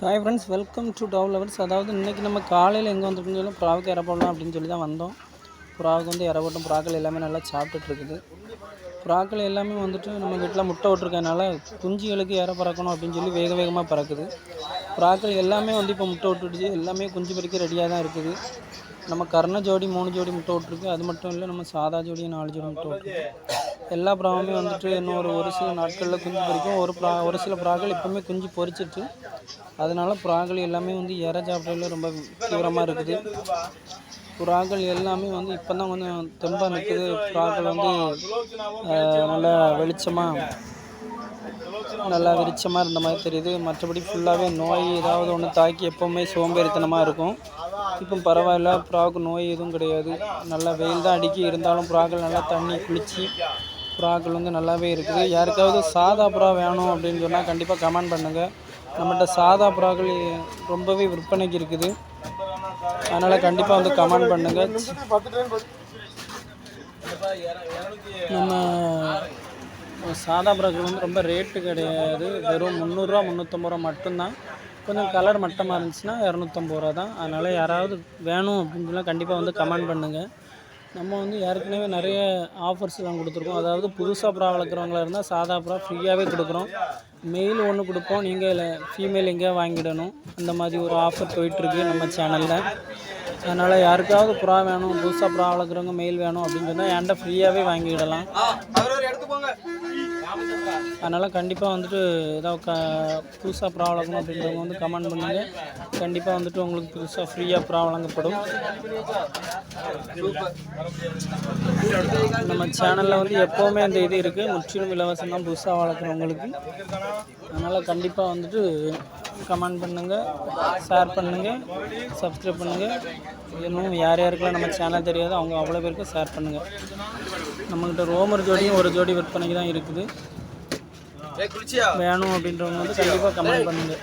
Hi friends, welcome to dove lovers. அதாவது இன்றைக்கி நம்ம காலையில் எங்கே வந்துருக்குன்னு சொல்லி புறாவுக்கு இற போடலாம் அப்படின்னு சொல்லி தான் வந்தோம். புறாவுக்கு வந்து இற போட்டோம். புறாக்கள் எல்லாமே நல்லா சாப்பிட்டுட்ருக்குது. புறாக்கள் எல்லாமே வந்துட்டு நம்ம வீட்டில் முட்டை விட்டுருக்கனால குஞ்சுகளுக்கு இற பறக்கணும் அப்படின்னு சொல்லி வேக வேகமாக பறக்குது. புறாக்கள் எல்லாமே வந்து இப்போ முட்டை விட்டுடுச்சு. எல்லாமே குஞ்சு பறிக்க ரெடியாக தான் இருக்குது. நம்ம கர்ண ஜோடி 3 ஜோடி முட்டை விட்டுருக்கு. அது மட்டும் இல்லை, நம்ம சாதா ஜோடி 4 ஜோடி முட்டை விட்டுருக்கு. எல்லா புறாவுமே வந்துட்டு இன்னும் ஒரு சில நாட்களில் குஞ்சு பொரிக்கும். ஒரு சில புறாக்கள் இப்போவுமே குஞ்சு பொரிச்சிட்டு, அதனால் புறாக்கள் எல்லாமே வந்து இற சாப்பிட்றதுல ரொம்ப தீவிரமாக இருக்குது. புறாக்கள் எல்லாமே வந்து இப்போ தான் கொஞ்சம் தெம்பாக நிற்குது. புறாக்கள் வந்து நல்லா விரிச்சமாக இருந்த மாதிரி தெரியுது. மற்றபடி ஃபுல்லாகவே நோய் ஏதாவது ஒன்று தாக்கி எப்போவுமே சோம்பேறித்தனமாக இருக்கும். இப்போ பரவாயில்ல, புறாவுக்கு நோய் எதுவும் கிடையாது. நல்லா வெயில் தான் அடிக்கி, இருந்தாலும் புறாக்கள் நல்லா தண்ணி குளித்து புறாக்கள் வந்து நல்லாவே இருக்குது. யாருக்காவது சாதா புறா வேணும் அப்படின்னு சொன்னால் கண்டிப்பாக கமெண்ட் பண்ணுங்கள். நம்மகிட்ட சாதா புறாக்கள் ரொம்பவே விற்பனைக்கு இருக்குது. அதனால் கண்டிப்பாக வந்து கமெண்ட் பண்ணுங்கள். நம்ம சாதா புறாக்கள் வந்து ரொம்ப ரேட்டு கிடையாது. வெறும் 300 ரூபா 350 ரூபா மட்டும்தான். கொஞ்சம் கலர் மட்டமாக இருந்துச்சுன்னா 250 ரூபா தான். அதனால் யாராவது வேணும் அப்படின்னு சொல்லி கண்டிப்பாக வந்து கமெண்ட் பண்ணுங்கள். நம்ம வந்து ஏற்கனவே நிறைய ஆஃபர்ஸ்லாம் கொடுத்துருக்கோம். அதாவது புதுசாக புறா வளர்க்குறவங்களா இருந்தால் சாதா புறா ஃப்ரீயாகவே கொடுக்குறோம். மெயில் ஒன்று கொடுப்போம், நீங்கள் ஃபீமேல் எங்கேயா வாங்கிடணும். அந்த மாதிரி ஒரு ஆஃபர் போயிட்டுருக்கு நம்ம சேனலில். அதனால் யாருக்காவது புறா வேணும், புதுசாக புறா வளர்க்குறவங்க மெயில் வேணும் அப்படின்னு சொன்னால் என்கிட்ட ஃப்ரீயாகவே வாங்கிடலாம். அதனால் கண்டிப்பாக வந்துட்டு ஏதாவது புதுசாக புறா வளர்க்கணும் அப்படின்றவங்க வந்து கமெண்ட் பண்ணுங்கள். கண்டிப்பாக வந்துட்டு உங்களுக்கு புதுசாக ஃப்ரீயாக புறா வழங்கப்படும். நம்ம சேனலில் வந்து எப்போவுமே அந்த இது இருக்குது, முற்றிலும் இலவசம் தான் புதுசாக வளர்க்குறவங்களுக்கு. அதனால் கண்டிப்பாக வந்துட்டு கமெண்ட் பண்ணுங்கள், ஷேர் பண்ணுங்கள், சப்ஸ்கிரைப் பண்ணுங்கள். இன்னும் யார் யாருக்கெல்லாம் நம்ம சேனல் தெரியாதோ அவங்க அவ்வளோ பேருக்கு ஷேர் பண்ணுங்கள். நம்மகிட்ட ரோமர் ஜோடியும் ஒரு ஜோடி விற்பனைக்கு தான் இருக்குது. வேணும் அப்படின்றவங்க வந்து கண்டிப்பாக கமெண்ட் பண்ணுங்கள்.